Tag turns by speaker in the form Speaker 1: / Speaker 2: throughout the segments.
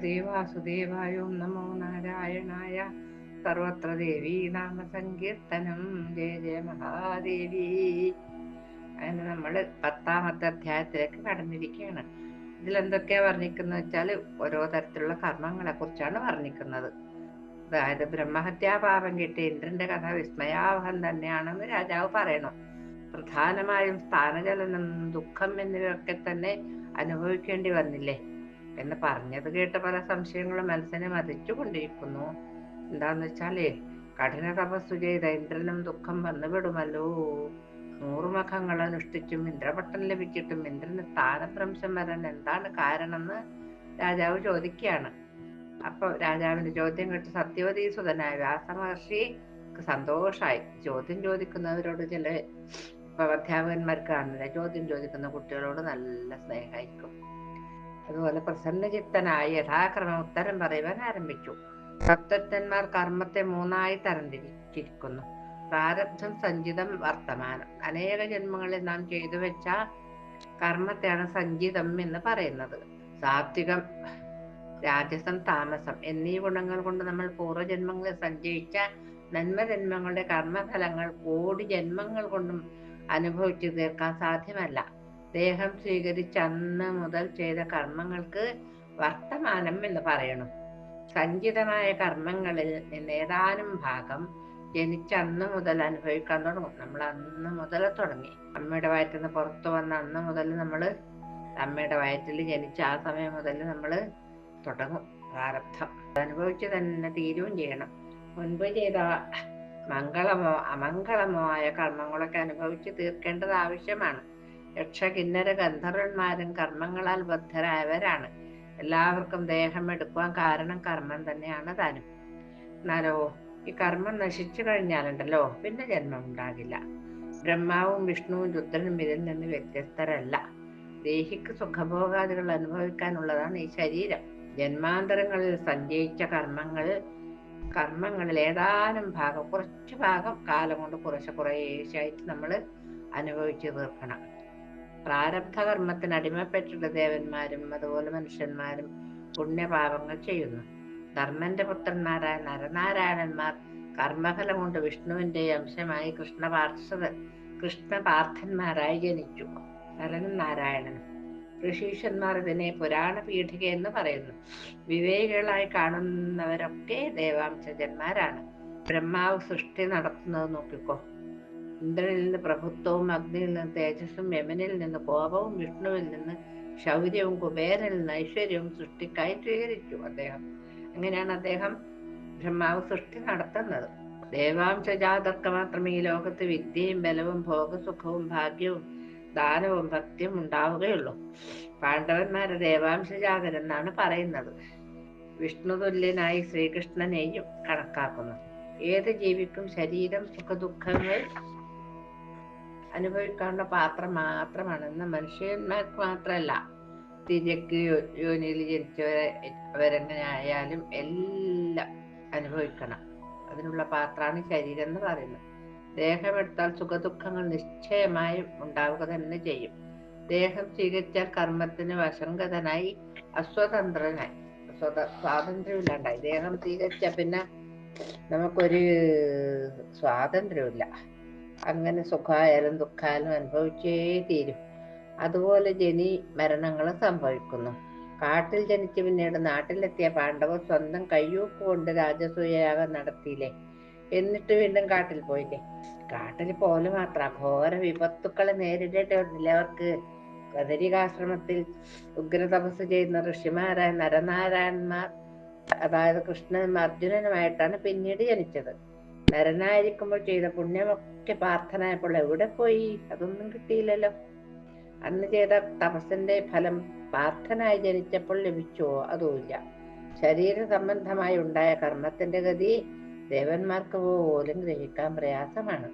Speaker 1: ഭഗവതേ വാസുദേവായ. ഓം നമോ നാരായണായ. സർവത്ര ദേവീ നാമസങ്കീർത്തനം. ജയ ജയ മഹാദേവി. അങ്ങനെ നമ്മൾ 10ാമത്തെ അധ്യായത്തിലേക്ക് കടന്നിരിക്കുകയാണ്. ഇതിലെന്തൊക്കെയാ വർണ്ണിക്കുന്നത് വെച്ചാൽ ഓരോ തരത്തിലുള്ള കർമ്മങ്ങളെ കുറിച്ചാണ് വർണ്ണിക്കുന്നത്. അതായത് ബ്രഹ്മഹത്യാപാപം കിട്ടിയ ഇന്ദ്രന്റെ കഥ വിസ്മയാവഹം തന്നെയാണെന്ന് രാജാവ് പറയണം. പ്രധാനമായും സ്ഥാനചലനം, ദുഃഖം എന്നിവയൊക്കെ തന്നെ അനുഭവിക്കേണ്ടി വന്നില്ലേ എന്ന് പറഞ്ഞത് കേട്ട് പല സംശയങ്ങളും മനസ്സിനെ മതിച്ചുകൊണ്ടിരിക്കുന്നു. എന്താന്ന് വെച്ചാലേ, കഠിന തപസ്സു ചെയ്ത ഇന്ദ്രനും ദുഃഖം വന്നുവിടുമല്ലോ. 100 മുഖങ്ങൾ അനുഷ്ഠിച്ചും ഇന്ദ്രപട്ടം ലഭിച്ചിട്ടും ഇന്ദ്രന് സ്ഥാനഭ്രംശം വരാൻ എന്താണ് കാരണമെന്ന് രാജാവ് ചോദിക്കുകയാണ്. അപ്പൊ രാജാവിന്റെ ചോദ്യം കേട്ട് സത്യവതീസുതനായ വ്യാസമഹർഷി സന്തോഷായി. ചോദ്യം ചോദിക്കുന്നവരോട് ചില അധ്യാപകന്മാർക്ക് കാണുന്നില്ല, ചോദ്യം ചോദിക്കുന്ന കുട്ടികളോട് നല്ല സ്നേഹമായിരിക്കും. അതുപോലെ പ്രസന്നചിത്തനായി യഥാക്രമം ഉത്തരം പറയുവാൻ ആരംഭിച്ചു. സപ്തന്മാർ കർമ്മത്തെ 3ആയി തരംതിരിച്ചിരിക്കുന്നു. പ്രാരബ്ധം, സഞ്ചിതം, വർത്തമാനം. അനേക ജന്മങ്ങളിൽ നാം ചെയ്തു വെച്ച കർമ്മത്തെയാണ് സഞ്ചിതം എന്ന് പറയുന്നത്. സാത്വികം, രാജസം, താമസം എന്നീ ഗുണങ്ങൾ കൊണ്ട് നമ്മൾ പൂർവ്വജന്മങ്ങളിൽ സഞ്ചയിച്ച നന്മജന്മങ്ങളുടെ കർമ്മഫലങ്ങൾ കോടി ജന്മങ്ങൾ കൊണ്ടും അനുഭവിച്ചു തീർക്കാൻ സാധ്യമല്ല. ദേഹം സ്വീകരിച്ച അന്ന് മുതൽ ചെയ്ത കർമ്മങ്ങൾക്ക് വർത്തമാനം എന്ന് പറയണം. സഞ്ചിതമായ കർമ്മങ്ങളിൽ നിന്ന് ഏതാനും ഭാഗം ജനിച്ച അന്ന് മുതൽ അനുഭവിക്കാൻ തുടങ്ങും. നമ്മൾ അന്ന് മുതൽ തുടങ്ങി. അമ്മയുടെ വയറ്റിൽ നിന്ന് പുറത്തു വന്ന അന്ന് മുതൽ നമ്മൾ അമ്മയുടെ വയറ്റിൽ ജനിച്ച ആ സമയം മുതൽ നമ്മൾ തുടങ്ങും പ്രാരബ്ധം. അനുഭവിച്ച് തന്നെ തീരുകയും ചെയ്യണം. മുൻപ് ചെയ്ത മംഗളമോ അമംഗളമോ ആയ കർമ്മങ്ങളൊക്കെ അനുഭവിച്ച് തീർക്കേണ്ടത് ആവശ്യമാണ്. യക്ഷ, കിന്നര, ഗന്ധർവന്മാരും കർമ്മങ്ങളാൽ ബദ്ധരായവരാണ്. എല്ലാവർക്കും ദേഹം എടുക്കുവാൻ കാരണം കർമ്മം തന്നെയാണ് താനും. എന്നാലോ ഈ കർമ്മം നശിച്ചു കഴിഞ്ഞാലുണ്ടല്ലോ പിന്നെ ജന്മം ഉണ്ടാകില്ല. ബ്രഹ്മാവും വിഷ്ണുവും രുദ്രനും ഇതിൽ നിന്ന് വ്യത്യസ്തരല്ല. ദേഹിക്ക് സുഖഭോഗാദികൾ അനുഭവിക്കാനുള്ളതാണ് ഈ ശരീരം. ജന്മാന്തരങ്ങളിൽ സഞ്ചയിച്ച കർമ്മങ്ങളിൽ ഏതാനും ഭാഗം, കുറച്ചു ഭാഗം കാലം കൊണ്ട് കുറേശ്ശായിട്ട് നമ്മൾ അനുഭവിച്ചു തീർക്കണം. പ്രാരബ്ധ കർമ്മത്തിന് അടിമപ്പെട്ടിട്ട് ദേവന്മാരും അതുപോലെ മനുഷ്യന്മാരും പുണ്യപാപങ്ങൾ ചെയ്യുന്നു. ധർമ്മന്റെ പുത്രന്മാരായ നരനാരായണന്മാർ കർമ്മഫലം കൊണ്ട് വിഷ്ണുവിന്റെ അംശമായി കൃഷ്ണപാർത്ഥന്മാരായി ജനിച്ചു. നരനും നാരായണനും. ഋഷീശന്മാർ ഇതിനെ പുരാണ പീഠിക എന്ന് പറയുന്നു. വിവേകികളായി കാണുന്നവരൊക്കെ ദേവാംശജന്മാരാണ്. ബ്രഹ്മാവ് സൃഷ്ടി നടത്തുന്നത് നോക്കിക്കോ. ഇന്ദ്രനിൽ നിന്ന് പ്രഭുത്വവും, അഗ്നിയിൽ നിന്ന് തേജസ്സും, യമനിൽ നിന്ന് കോപവും, വിഷ്ണുവിൽ നിന്ന് ശൗര്യവും, കുബേരനിൽ നിന്ന് ഐശ്വര്യവും സൃഷ്ടിക്കായി സ്വീകരിച്ചു അദ്ദേഹം. അങ്ങനെയാണ് അദ്ദേഹം ബ്രഹ്മാവ് സൃഷ്ടി നടത്തുന്നത്. ദേവാംശജാതർക്ക് മാത്രമേ ഈ ലോകത്ത് വിദ്യയും ബലവും ഭോഗസുഖവും ഭാഗ്യവും ദാനവും ഭക്തിയും ഉണ്ടാവുകയുള്ളൂ. പാണ്ഡവന്മാരെ ദേവാംശജാതരെന്നാണ് പറയുന്നത്. വിഷ്ണു തുല്യനായി ശ്രീകൃഷ്ണനെയും കണക്കാക്കുന്നു. ഏത് ജീവിക്കും ശരീരം സുഖദുഃഖങ്ങൾ അനുഭവിക്കാനുള്ള പാത്രം മാത്രമാണെന്ന് മനുഷ്യന്മാർക്ക് മാത്രമല്ല, തിരക്ക് യോനിയിൽ ജനിച്ചവരെങ്ങനെ ആയാലും എല്ലാം അനുഭവിക്കണം. അതിനുള്ള പാത്രമാണ് ശരീരം എന്ന് പറയുന്നത്. ദേഹമെടുത്താൽ സുഖദുഃഖങ്ങൾ നിശ്ചയമായും ഉണ്ടാവുക തന്നെ ചെയ്യും. ദേഹം സ്വീകരിച്ചാൽ കർമ്മത്തിന് വശങ്കതനായി അസ്വതന്ത്രനായി, സ്വാതന്ത്ര്യമില്ലാണ്ടായി. ദേഹം സ്വീകരിച്ച പിന്നെ നമുക്കൊരു സ്വാതന്ത്ര്യമില്ല. അങ്ങനെ സുഖമായാലും ദുഃഖമായാലും അനുഭവിച്ചേ തീരും. അതുപോലെ ജനി മരണങ്ങളും സംഭവിക്കുന്നു. കാട്ടിൽ ജനിച്ച് പിന്നീട് നാട്ടിലെത്തിയ പാണ്ഡവർ സ്വന്തം കയ്യൂക്കുകൊണ്ട് രാജസൂയയാഗം നടത്തിയില്ലേ, എന്നിട്ട് വീണ്ടും കാട്ടിൽ പോയില്ലേ. കാട്ടിൽ പോലെ മാത്രം ഘോര വിപത്തുക്കളെ നേരിടേണ്ടി വന്നില്ല അവർക്ക്. ബദരികാശ്രമത്തിൽ ഉഗ്ര തപസ് ചെയ്യുന്ന ഋഷിമാരായ നരനാരായണന്മാർ, അതായത് കൃഷ്ണനും അർജുനനുമായിട്ടാണ് പിന്നീട് ജനിച്ചത്. നരനായിരിക്കുമ്പോൾ ചെയ്ത പുണ്യമൊക്കെ പ്രാർത്ഥനയപ്പോൾ എവിടെ പോയി? അതൊന്നും കിട്ടിയില്ലല്ലോ. അന്ന് ചെയ്ത തപസ്സിന്റെ ഫലം പ്രാർത്ഥനായി ജനിച്ചപ്പോൾ ലഭിച്ചോ? അതുമില്ല. ശരീര സംബന്ധമായി ഉണ്ടായ കർമ്മത്തിന്റെ ഗതി ദേവന്മാർക്ക് പോലും ഗ്രഹിക്കാൻ പ്രയാസമാണ്.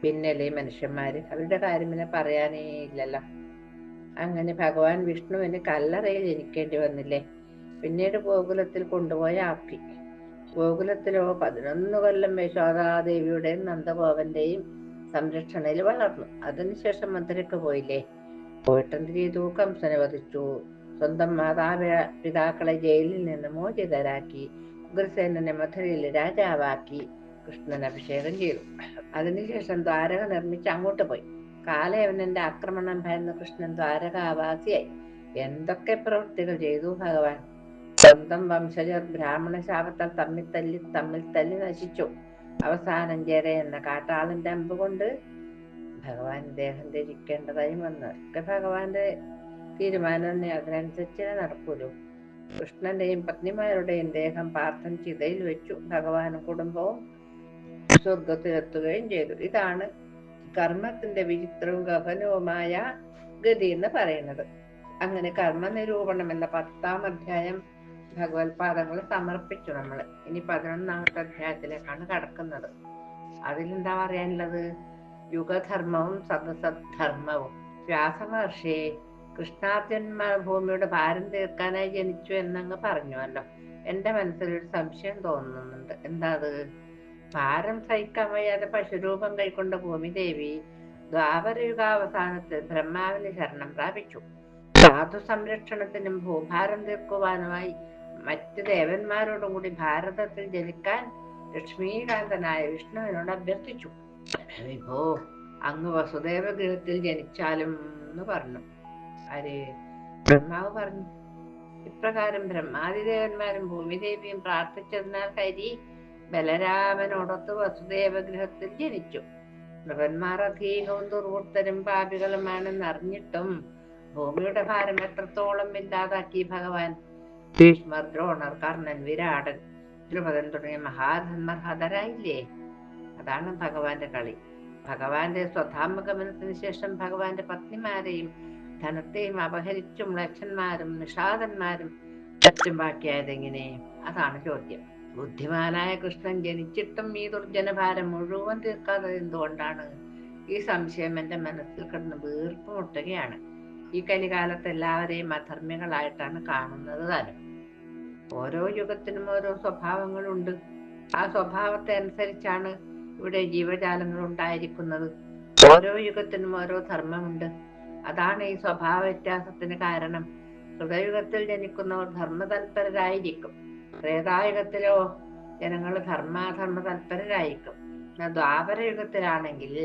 Speaker 1: പിന്നല്ലേ മനുഷ്യന്മാര്, അവരുടെ കാര്യം പിന്നെ പറയാനേ ഇല്ലല്ലോ. അങ്ങനെ ഭഗവാൻ വിഷ്ണുവിന് കല്ലറയിൽ ജനിക്കേണ്ടി വന്നില്ലേ. പിന്നീട് ഗോകുലത്തിൽ കൊണ്ടുപോയ ആക്കി. ഗോകുലത്തിലോ 11 കൊല്ലം യശോദാദേവിയുടെയും നന്ദഗോപന്റെയും സംരക്ഷണയിൽ വളർന്നു. അതിനുശേഷം മധുരയ്ക്ക് പോയില്ലേ. പോയിട്ടെന്ത് ചെയ്തു? കംസനെ വധിച്ചു. സ്വന്തം മാതാപിതാക്കളെ ജയിലിൽ നിന്ന് മോചിതരാക്കി ഉഗ്രസേനനെ മധുരയിൽ രാജാവാക്കി കൃഷ്ണൻ അഭിഷേകം ചെയ്തു. അതിനുശേഷം ദ്വാരക നിർമ്മിച്ച് അങ്ങോട്ട് പോയി. കാലയവനന്റെ ആക്രമണം ഭയന്ന് കൃഷ്ണൻ ദ്വാരകാവാസിയായി. എന്തൊക്കെ പ്രവൃത്തികൾ ചെയ്തു ഭഗവാൻ! സ്വന്തം വംശജർ ബ്രാഹ്മണ ശാപത്താൽ തമ്മിൽ തല്ലി നശിച്ചു. അവസാനം ജര എന്ന കാട്ടാളന്റെ അമ്പ് കൊണ്ട് ഭഗവാൻ ദേഹം ധരിക്കേണ്ടതായി വന്നു. ഒക്കെ ഭഗവാന്റെ തീരുമാനം അതിനനുസരിച്ച് നടക്കൂലോ. കൃഷ്ണന്റെയും പത്നിമാരുടെയും ദേഹം പാർത്ഥൻ ചിതയിൽ വെച്ചു. ഭഗവാനും കുടുംബവും സ്വർഗത്തിലെത്തുകയും ചെയ്തു. ഇതാണ് കർമ്മത്തിന്റെ വിചിത്രവും ഗഹനവുമായ ഗതി എന്ന് പറയുന്നത്. അങ്ങനെ കർമ്മ നിരൂപണം എന്ന 10-ാം അധ്യായം ഭഗവത്പാദങ്ങൾ സമർപ്പിച്ചു നമ്മള്. ഇനി 11-ാമത്തെ അധ്യായത്തിലേക്കാണ് കടക്കുന്നത്. അതിലെന്താ പറയാനുള്ളത്? യുഗധർമ്മവും സദസദ്ധർമ്മവും. വ്യാസമഹർഷി കൃഷ്ണാർജുനന്മാർ ഭൂമിയുടെ ഭാരം തീർക്കാനായി ജനിച്ചു എന്നങ്ങ് പറഞ്ഞുവല്ലോ. എന്റെ മനസ്സിലൊരു സംശയം തോന്നുന്നുണ്ട്. എന്താ അത്? ഭാരം സഹിക്കാൻ വയ്യാതെ പശുരൂപം കൈക്കൊണ്ട ഭൂമിദേവി ദ്വാപരയുഗാവസാനത്തിൽ ബ്രഹ്മാവിന് ശരണം പ്രാപിച്ചു. സാധു സംരക്ഷണത്തിനും ഭൂഭാരം തീർക്കുവാനുമായി മറ്റ് ദേവന്മാരോടും കൂടി ഭാരതത്തിൽ ജനിക്കാൻ ലക്ഷ്മീകാന്തനായ വിഷ്ണുവിനോട് അഭ്യർത്ഥിച്ചു. വിഭോ, അങ്ങ് വസുദേവ ഗൃഹത്തിൽ ജനിച്ചാലും എന്ന് പറഞ്ഞു. ആര്? ബ്രഹ്മാവ് പറഞ്ഞു. ഇപ്രകാരം ബ്രഹ്മാതിദേവന്മാരും ഭൂമിദേവിയും പ്രാർത്ഥിച്ചതിനാൽ ഹരി ബലരാമനോടൊത്ത് വസുദേവ ഗൃഹത്തിൽ ജനിച്ചു. നൃപന്മാർ അധീകവും ദുർവൃത്തരും പാപികളുമാണെന്ന് അറിഞ്ഞിട്ടും ഭൂമിയുടെ ഭാരം എത്രത്തോളം ഇല്ലാതാക്കി ഭഗവാൻ. ഭീഷ്മർ, ദ്രോണർ, കർണൻ, വിരാടൻ, ദ്രുപദൻ തുടങ്ങിയ മഹാധന്മർ ഹതരായില്ലേ? അതാണ് ഭഗവാന്റെ കളി. ഭഗവാന്റെ സ്വധാമഗമനത്തിന് ശേഷം ഭഗവാന്റെ പത്നിമാരെയും ധനത്തെയും അപഹരിച്ചും മ്ലേച്ഛന്മാരും നിഷാദന്മാരും മറ്റും ബാക്കിയായതെങ്ങനെ? അതാണ് ചോദ്യം. ബുദ്ധിമാനായ കൃഷ്ണൻ ജനിച്ചിട്ടും ഈ ദുർജനഭാരം മുഴുവൻ തീർക്കാതെ എന്തുകൊണ്ടാണ്? ഈ സംശയം എന്റെ മനസ്സിൽ കിടന്ന് വീർപ്പ് മുട്ടുകയാണ്. ഈ കലികാലത്ത് എല്ലാവരെയും അധർമ്മികളായിട്ടാണ് കാണുന്നത് താനും. ഓരോ യുഗത്തിനും ഓരോ സ്വഭാവങ്ങളുണ്ട്. ആ സ്വഭാവത്തെ അനുസരിച്ചാണ് ഇവിടെ ജീവജാലങ്ങൾ ഉണ്ടായിരിക്കുന്നത്. ഓരോ യുഗത്തിനും ഓരോ ധർമ്മമുണ്ട്. അതാണ് ഈ സ്വഭാവ വ്യത്യാസത്തിന് കാരണം. കൃതയുഗത്തിൽ ജനിക്കുന്നവർ ധർമ്മതൽപരരായിരിക്കും. ത്രേതായുഗത്തിലോ ജനങ്ങൾ ധർമാധർമ്മ തൽപരരായിരിക്കും. ദ്വാപരയുഗത്തിലാണെങ്കിൽ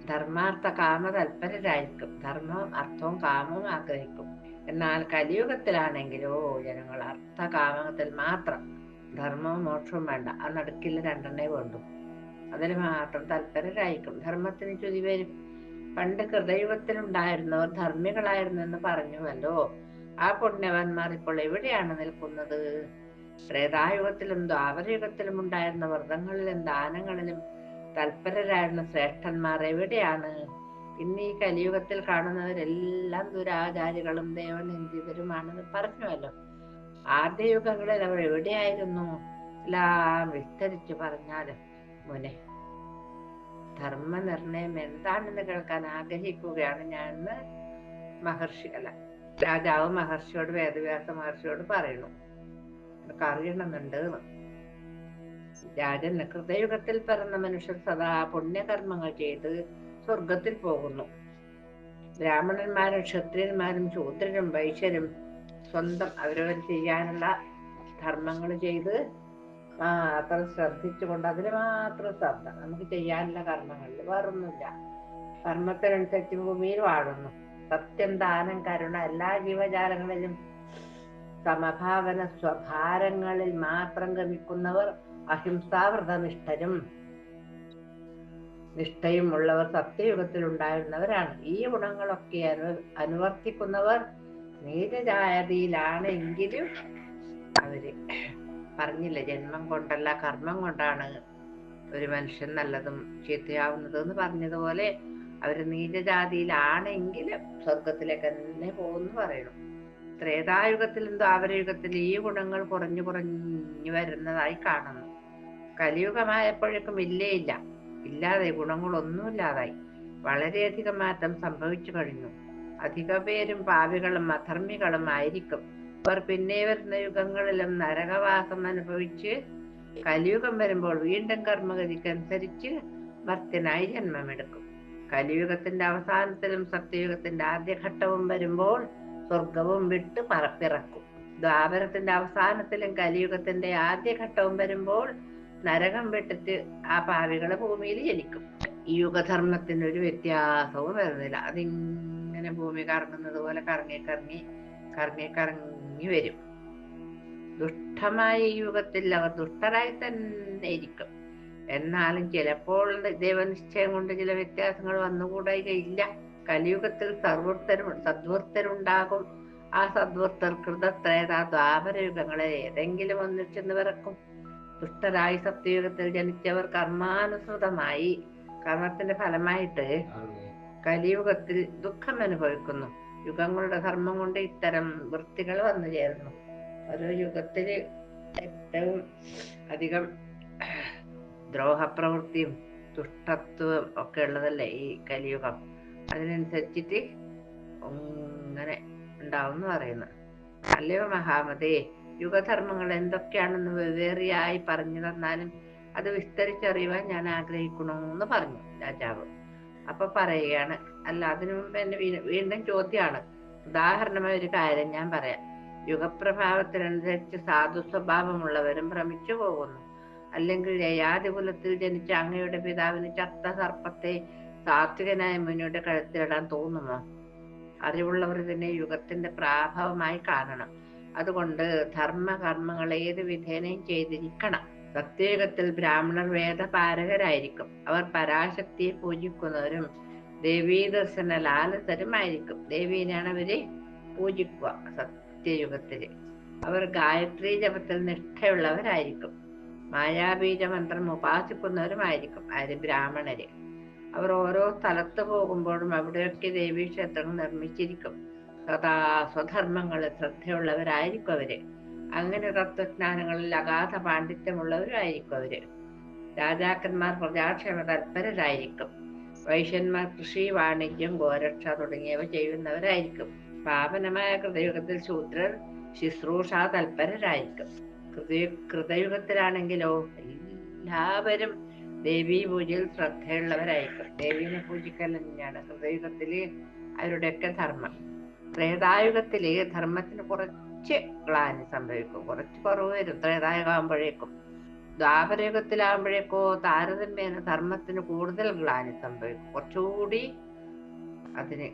Speaker 1: ധർമാർത്ഥ കാമ തൽപരരായിരിക്കും. ധർമ്മവും അർത്ഥവും കാമവും ആഗ്രഹിക്കും. എന്നാൽ കലിയുഗത്തിലാണെങ്കിലോ ജനങ്ങൾ അർത്ഥ കാമത്തിൽ മാത്രം, ധർമ്മവും മോക്ഷവും വേണ്ട, ആ നടുക്കിൽ രണ്ടെണ്ണേ വേണ്ടു, അതിൽ മാത്രം തൽപരരായിരിക്കും. ധർമ്മത്തിന് ചുതി വരും. പണ്ട് കൃതയുഗത്തിലുണ്ടായിരുന്നവർ ധർമ്മികളായിരുന്നു എന്ന് പറഞ്ഞുവല്ലോ. ആ പുണ്യവാന്മാർ ഇപ്പോൾ എവിടെയാണ് നിൽക്കുന്നത്? ത്രേതായുഗത്തിലും ദ്വാപരയുഗത്തിലും ഉണ്ടായിരുന്ന വ്രതങ്ങളിലും ദാനങ്ങളിലും തൽപരരായിരുന്ന ശ്രേഷ്ഠന്മാർ എവിടെയാണ്? ഇന്ന് ഈ കലിയുഗത്തിൽ കാണുന്നവരെല്ലാം ദുരാചാരികളും ദേവനിന്ദിതരുമാണെന്ന് പറഞ്ഞുവല്ലോ. ആദ്യയുഗങ്ങളിൽ അവർ എവിടെയായിരുന്നു? എല്ലാം വിസ്തരിച്ചു പറഞ്ഞാല് മുനെ. ധർമ്മനിർണയം എന്താണെന്ന് കേൾക്കാൻ ആഗ്രഹിക്കുകയാണ് ഞാൻ എന്ന് രാജാവ് മഹർഷിയോട്, വേദവ്യാസ മഹർഷിയോട് പറയുന്നു. എനിക്ക് അറിയണമെന്നുണ്ട്. രാജൻ, കൃതയുഗത്തിൽ പിറന്ന മനുഷ്യർ സദാ പുണ്യകർമ്മങ്ങൾ ചെയ്ത് സ്വർഗത്തിൽ പോകുന്നു. ബ്രാഹ്മണന്മാരും ക്ഷത്രിയന്മാരും ശൂദ്രരും വൈശ്യരും സ്വന്തം അവരവർ ചെയ്യാനുള്ള ധർമ്മങ്ങൾ ചെയ്ത് മാത്രം ശ്രദ്ധിച്ചുകൊണ്ട് അതിന് മാത്രം ശ്രദ്ധ, നമുക്ക് ചെയ്യാനുള്ള കർമ്മങ്ങളിൽ വേറൊന്നുമില്ല. കർമ്മത്തിനനുസരിച്ച് ഭൂമിയിൽ വാഴുന്നു. സത്യം, ദാനം, കരുണ എല്ലാ ജീവജാലങ്ങളിലും സമഭാവന സ്വഭാരങ്ങളിൽ മാത്രം ഗമിക്കുന്നവർ അഹിംസാവ്രതനിഷ്ഠരും നിഷ്ഠയും ഉള്ളവർ സത്യയുഗത്തിൽ ഉണ്ടായിരുന്നവരാണ്. ഈ ഗുണങ്ങളൊക്കെ അനുവർത്തിക്കുന്നവർ നീചജാതിയിലാണെങ്കിലും അവര് പറഞ്ഞില്ല, ജന്മം കൊണ്ടല്ല കർമ്മം കൊണ്ടാണ് ഒരു മനുഷ്യൻ നല്ലതും ചീത്തയാവുന്നത് എന്ന് പറഞ്ഞതുപോലെ അവര് നീചജാതിയിലാണെങ്കിലും സ്വർഗത്തിലേക്ക് തന്നെ പോകുന്നു പറയണം. ത്രേതായുഗത്തിലും ദ്വാപരയുഗത്തിലും ഈ ഗുണങ്ങൾ കുറഞ്ഞു വരുന്നതായി കാണുന്നു. കലിയുഗമായപ്പോഴേക്കും ഇല്ലാതെ ഗുണങ്ങളൊന്നുമില്ലാതായി. വളരെയധികം മാറ്റം സംഭവിച്ചു കഴിഞ്ഞു. അധിക പേരും പാപികളും അധർമ്മികളും ആയിരിക്കും. അവർ പിന്നെ വരുന്ന യുഗങ്ങളിലും നരകവാസം അനുഭവിച്ച് കലിയുഗം വരുമ്പോൾ വീണ്ടും കർമ്മഗതിക്കനുസരിച്ച് ഭക്തനായി ജന്മമെടുക്കും. കലിയുഗത്തിന്റെ അവസാനത്തിലും സത്യയുഗത്തിന്റെ ആദ്യഘട്ടവും വരുമ്പോൾ സ്വർഗവും വിട്ട് പിറക്കും. ദ്വാപരത്തിന്റെ അവസാനത്തിലും കലിയുഗത്തിന്റെ ആദ്യഘട്ടവും വരുമ്പോൾ നരകം വിട്ടിട്ട് ആ പാവികളെ ഭൂമിയിൽ ജനിക്കും. ഈ യുഗധർമ്മത്തിന് ഒരു വ്യത്യാസവും വരുന്നില്ല. അതിങ്ങനെ ഭൂമി കറങ്ങുന്നത് പോലെ കറങ്ങി കറങ്ങി കറങ്ങി കറങ്ങി വരും. ദുഷ്ടമായ ഈ യുഗത്തിൽ അവർ ദുഷ്ടരായി തന്നെ ഇരിക്കും. എന്നാലും ചിലപ്പോൾ ദൈവനിശ്ചയം കൊണ്ട് ചില വ്യത്യാസങ്ങൾ വന്നുകൂടായികയില്ല. കലിയുഗത്തിൽ സദ്വൃത്തരുണ്ടാകും. ആ സദ്വൃത്തർ കൃതത്രേത ദ്വാപരയുഗങ്ങളെ ഏതെങ്കിലും ഒന്നിച്ചെന്ന് പിറക്കും. ദുഷ്ടരായി സത്യയുഗത്തിൽ ജനിച്ചവർ കർമാനുസൃതമായി കർമ്മത്തിന്റെ ഫലമായിട്ട് കലിയുഗത്തിൽ ദുഃഖം അനുഭവിക്കുന്നു. യുഗങ്ങളുടെ ധർമ്മം കൊണ്ട് ഇത്തരം വൃത്തികൾ വന്നു ചേരുന്നു. ഓരോ യുഗത്തില് ഏറ്റവും അധികം ദ്രോഹപ്രവൃത്തിയും ദുഷ്ടത്വം ഒക്കെ ഉള്ളതല്ലേ ഈ കലിയുഗം. അതിനനുസരിച്ചിട്ട് ഇങ്ങനെ ഉണ്ടാവും പറയുന്നു. അല്ലയോ മഹാമതേ, യുഗധർമ്മങ്ങൾ എന്തൊക്കെയാണെന്ന് വെവ്വേറെയായി പറഞ്ഞു തന്നാലും അത് വിസ്തരിച്ചറിയുവാൻ ഞാൻ ആഗ്രഹിക്കണമെന്ന് പറഞ്ഞു രാജാവ്. അപ്പൊ പറയുകയാണ്, അല്ല അതിനു മുമ്പ് എന്നെ വീണ്ടും ചോദ്യമാണ്. ഉദാഹരണമായ ഒരു കാര്യം ഞാൻ പറയാം. യുഗപ്രഭാവത്തിനനുസരിച്ച് സാധു സ്വഭാവമുള്ളവരും ഭ്രമിച്ചു പോകുന്നു. അല്ലെങ്കിൽ ജയാതികുലത്തിൽ ജനിച്ച അങ്ങയുടെ പിതാവിന് ചത്ത സർപ്പത്തെ സാത്വികനായ മുനിയുടെ കഴുത്തിലിടാൻ തോന്നുമോ? അറിവുള്ളവർ ഇതിനെ യുഗത്തിന്റെ പ്രാഭാവമായി കാണണം. അതുകൊണ്ട് ധർമ്മകർമ്മങ്ങൾ ഏത് വിധേനയും ചെയ്തിരിക്കണം. സത്യയുഗത്തിൽ ബ്രാഹ്മണർ വേദപാരകരായിരിക്കും. അവർ പരാശക്തിയെ പൂജിക്കുന്നവരും ദേവീ ദർശന ലാലസരുമായിരിക്കും. ദേവീനെയാണ് അവര് പൂജിക്കുക. സത്യയുഗത്തില് അവർ ഗായത്രി ജപത്തിൽ നിഷ്ഠയുള്ളവരായിരിക്കും. മായാബീജ മന്ത്രം ഉപാസിക്കുന്നവരുമായിരിക്കും ബ്രാഹ്മണര്. അവർ ഓരോ സ്ഥലത്ത് പോകുമ്പോഴും അവിടെയൊക്കെ ദേവീക്ഷേത്രങ്ങൾ നിർമ്മിച്ചിരിക്കും. സദാ സ്വധർമ്മങ്ങളിൽ ശ്രദ്ധയുള്ളവരായിരിക്കും അവര്. അങ്ങനെ തത്വജ്ഞാനങ്ങളിൽ അഗാധ പാണ്ഡിത്യമുള്ളവരായിരിക്കും അവര്. രാജാക്കന്മാർ പ്രജാക്ഷേമ തൽപരരായിരിക്കും. വൈശ്യന്മാർ കൃഷി, വാണിജ്യം, ഗോരക്ഷ തുടങ്ങിയവ ചെയ്യുന്നവരായിരിക്കും. പാവനമായ കൃതയുഗത്തിൽ ശൂദ്രർ ശുശ്രൂഷ തൽപരരായിരിക്കും. കൃതയുഗത്തിലാണെങ്കിലോ എല്ലാവരും ദേവീ പൂജയിൽ ശ്രദ്ധയുള്ളവരായിരിക്കും. ദേവീനെ പൂജിക്കൽ തന്നെയാണ് കൃതയുഗത്തില് അവരുടെയൊക്കെ ധർമ്മം. ത്രേതായുഗത്തില് ധർമ്മത്തിന് കുറച്ച് ഗ്ലാനി സംഭവിക്കും, കുറച്ച് കുറവ് വരും ത്രേതായുഗമാകുമ്പോഴേക്കും. ദ്വാപരയുഗത്തിലാകുമ്പോഴേക്കോ താരതമ്യേന ധർമ്മത്തിന് കൂടുതൽ ഗ്ലാനി സംഭവിക്കും, കുറച്ചുകൂടി അതിന്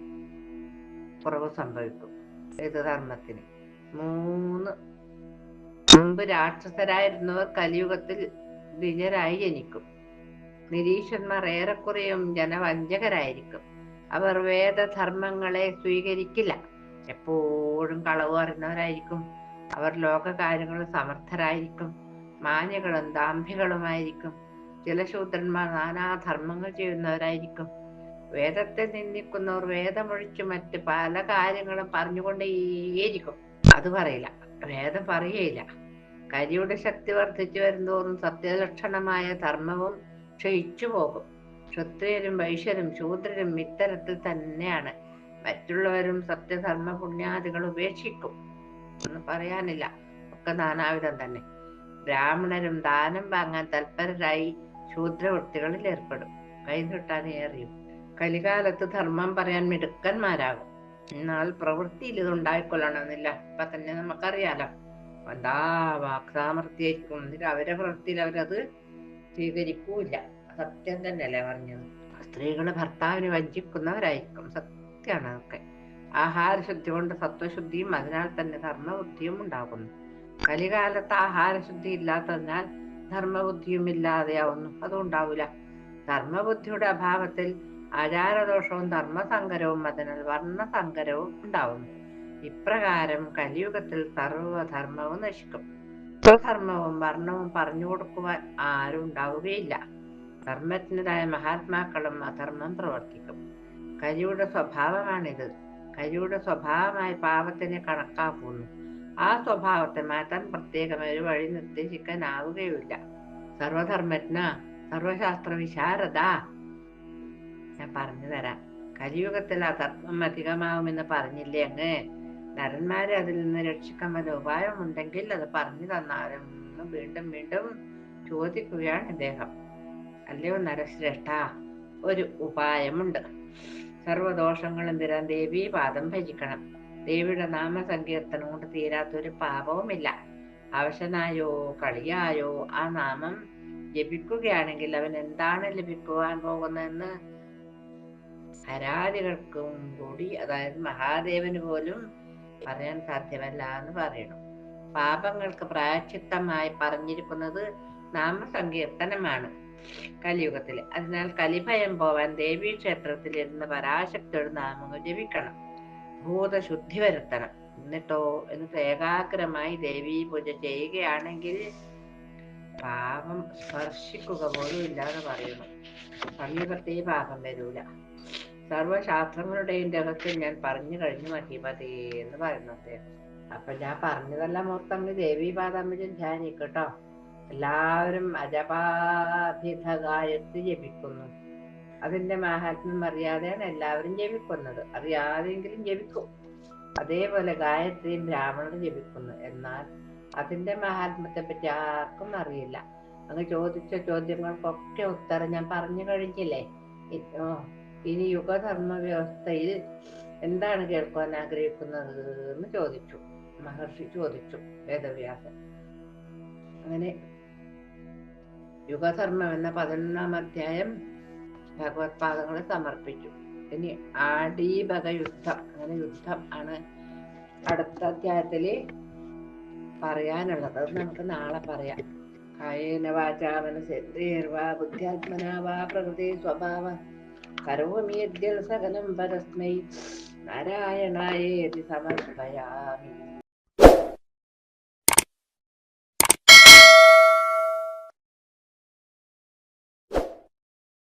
Speaker 1: കുറവ് സംഭവിക്കും. ഏത് ധർമ്മത്തിന്? മുമ്പ് രാക്ഷസരായിരുന്നവർ കലിയുഗത്തിൽ ദ്വിജരായി ജനിക്കും. നിരീശ്വരന്മാർ ഏറെക്കുറയും ജനവഞ്ചകരായിരിക്കും. അവർ വേദധർമ്മങ്ങളെ സ്വീകരിക്കില്ല. എപ്പോഴും കളവ് അറിയുന്നവരായിരിക്കും. അവർ ലോകകാര്യങ്ങളിൽ സമർത്ഥരായിരിക്കും. മാന്യകളും ദാംഭികളുമായിരിക്കും. ചില ശൂദ്രന്മാർ നാനാധർമ്മങ്ങൾ ചെയ്യുന്നവരായിരിക്കും. വേദത്തെ നിന്ദിക്കുന്നവർ വേദമൊഴിച്ച് മറ്റ് പല കാര്യങ്ങളും പറഞ്ഞുകൊണ്ടേയിരിക്കും. അത് പറയില്ല, വേദം പറയുകയില്ല. കരിയുടെ ശക്തി വർദ്ധിച്ചു വരുന്തോറും സത്യലക്ഷണമായ ധർമ്മവും ക്ഷയിച്ചു പോകും. ക്ഷത്രിയരും വൈശ്യരും ശൂദ്രരും ഇത്തരത്തിൽ തന്നെയാണ്. മറ്റുള്ളവരും സത്യധർമ്മ പുണ്യാദികൾ ഉപേക്ഷിക്കും. ഒന്നും പറയാനില്ല, ഒക്കെ നാനാവിധം തന്നെ. ബ്രാഹ്മണരും ദാനം വാങ്ങാൻ തൽപരരായി ശൂദ്രവൃത്തികളിൽ ഏർപ്പെടും. കൈനീട്ടാൻ ഏറിയും. കലികാലത്ത് ധർമ്മം പറയാൻ മിടുക്കന്മാരാകും. എന്നാൽ പ്രവൃത്തിയിൽ ഇത് ഉണ്ടായിക്കൊള്ളണമെന്നില്ല. ഇപ്പൊ തന്നെ നമുക്കറിയാലോ, എന്താ വാക്സാമർത്ഥ്യായിരിക്കും. എന്നിട്ട് അവരെ പ്രവൃത്തിയിൽ അവരത് സ്വീകരിക്കൂല. സത്യം തന്നെയല്ലേ പറഞ്ഞത്. സ്ത്രീകള് ഭർത്താവിനെ വഞ്ചിക്കുന്നവരായിരിക്കും. സത്യമാണ് അതൊക്കെ. ആഹാരശുദ്ധി കൊണ്ട് സത്വശുദ്ധിയും അതിനാൽ തന്നെ ധർമ്മബുദ്ധിയും ഉണ്ടാകുന്നു. കലികാലത്ത് ആഹാരശുദ്ധി ഇല്ലാത്തതിനാൽ ധർമ്മബുദ്ധിയും ഇല്ലാതെയാവുന്നു. അതും ഉണ്ടാവില്ല. ധർമ്മബുദ്ധിയുടെ അഭാവത്തിൽ ആചാരദോഷവും ധർമ്മസങ്കരവും അതിനാൽ വർണ്ണസങ്കരവും ഉണ്ടാവുന്നു. ഇപ്രകാരം കലിയുഗത്തിൽ സർവധർമ്മവും നശിക്കും. സ്വധർമ്മവും വർണ്ണവും പറഞ്ഞു കൊടുക്കുവാൻ ആരും ഉണ്ടാവുകയില്ല. ധർമ്മജ്ഞരായ മഹാത്മാക്കളും അധർമ്മം പ്രവർത്തിക്കും. കലിയുടെ സ്വഭാവമാണിത്. കലിയുടെ സ്വഭാവമായി പാപത്തിനെ കണക്കാക്കുന്നു. ആ സ്വഭാവത്തെ മാറ്റാൻ പ്രത്യേകമായ ഒരു വഴി നിർദ്ദേശിക്കാനാവുകയില്ല. സർവധർമ്മജ്ഞ, സർവശാസ്ത്ര വിശാരദ, ഞാൻ പറഞ്ഞു തരാം. കലിയുഗത്തിൽ അധർമ്മം അധികമാവുമെന്ന് പറഞ്ഞില്ലേ അങ്ങ്? നരന്മാരെ അതിൽ നിന്ന് രക്ഷിക്കാൻ വല്ല ഉപായമുണ്ടെങ്കിൽ അത് പറഞ്ഞു തന്നാലും വീണ്ടും വീണ്ടും ചോദിക്കുകയാണ് അദ്ദേഹം. അല്ലയോ നരശ്രേഷ്ഠ, ഒരു ഉപായമുണ്ട്. സർവദോഷങ്ങളും തീരാൻ ദേവീ പാദം ഭജിക്കണം. ദേവിയുടെ നാമസങ്കീർത്തനം കൊണ്ട് തീരാത്തൊരു പാപവുമില്ല. അവശനായോ കളിയായോ ആ നാമം ജപിക്കുകയാണെങ്കിൽ അവൻ എന്താണ് ലഭിക്കുവാൻ പോകുന്നതെന്ന് ഹരാദികൾക്കും കൂടി, അതായത് മഹാദേവന് പോലും പറയാൻ സാധ്യമല്ല എന്ന് പറയുന്നു. പാപങ്ങൾക്ക് പ്രായശ്ചിത്തമായി പറഞ്ഞിരിക്കുന്നത് നാമസങ്കീർത്തനമാണ് കലിയുഗത്തിൽ. അതിനാൽ കലിഭയം പോവാൻ ദേവീ ക്ഷേത്രത്തിൽ ഇരുന്ന് പരാശക്തിയുടെ നാമങ്ങൾ ജപിക്കണം. ഭൂതശുദ്ധി വരുത്തണം. എന്നിട്ട് ഏകാഗ്രമായി ദേവീ പൂജ ചെയ്യുകയാണെങ്കിൽ പാപം സ്പർശിക്കുക പോലും ഇല്ലാതെ പറയുന്നു. സമീപത്തെ പാപം വരൂല. സർവശാസ്ത്രങ്ങളുടെയും രഹസ്യം ഞാൻ പറഞ്ഞു കഴിഞ്ഞു മഹിപതേ എന്ന് പറയുന്നു അദ്ദേഹം. അപ്പൊ ഞാൻ പറഞ്ഞതെല്ലാം ഓർത്തമ്മ ദേവീ പാദാമ്പര്യം ധ്യാനിക്കട്ടോ. എല്ലാവരും അജപാഭിധ ഗായത്രി ജപിക്കുന്നു. അതിന്റെ മാഹാത്മ്യം അറിയാതെയാണ് എല്ലാവരും ജപിക്കുന്നത്. അറിയാതെങ്കിലും ജപിക്കും. അതേപോലെ ഗായത്രിയും ബ്രാഹ്മണർ ജപിക്കുന്നു. എന്നാൽ അതിന്റെ മഹാത്മ്യത്തെ പറ്റി ആർക്കും അറിയില്ല. അങ്ങ് ചോദിച്ച ചോദ്യങ്ങൾക്കൊക്കെ ഉത്തരം ഞാൻ പറഞ്ഞു കഴിഞ്ഞില്ലേ. ഇനി യുഗധർമ്മ വ്യവസ്ഥയിൽ എന്താണ് കേൾക്കുവാൻ ആഗ്രഹിക്കുന്നത് എന്ന് ചോദിച്ചു. മഹർഷി ചോദിച്ചു, വേദവ്യാസൻ. അങ്ങനെ യുഗധർമ്മം എന്ന 11-ാം അധ്യായം ഭഗവത് പാദങ്ങളെ സമർപ്പിച്ചു. ഇനി ആടീബക യുദ്ധം, അങ്ങനെ യുദ്ധം ആണ് അടുത്ത അധ്യായത്തില് പറയാനുള്ളത്. അത് നമുക്ക് നാളെ പറയാം. കായേന വാചാ മനസേന്ദ്രിയർവാ ബുദ്ധ്യാത്മനാ വാ പ്രകൃതി സ്വഭാവ കരോമി യദ്യൽ സകലം പരസ്മൈ നാരായണായേതി സമർപ്പയാമി.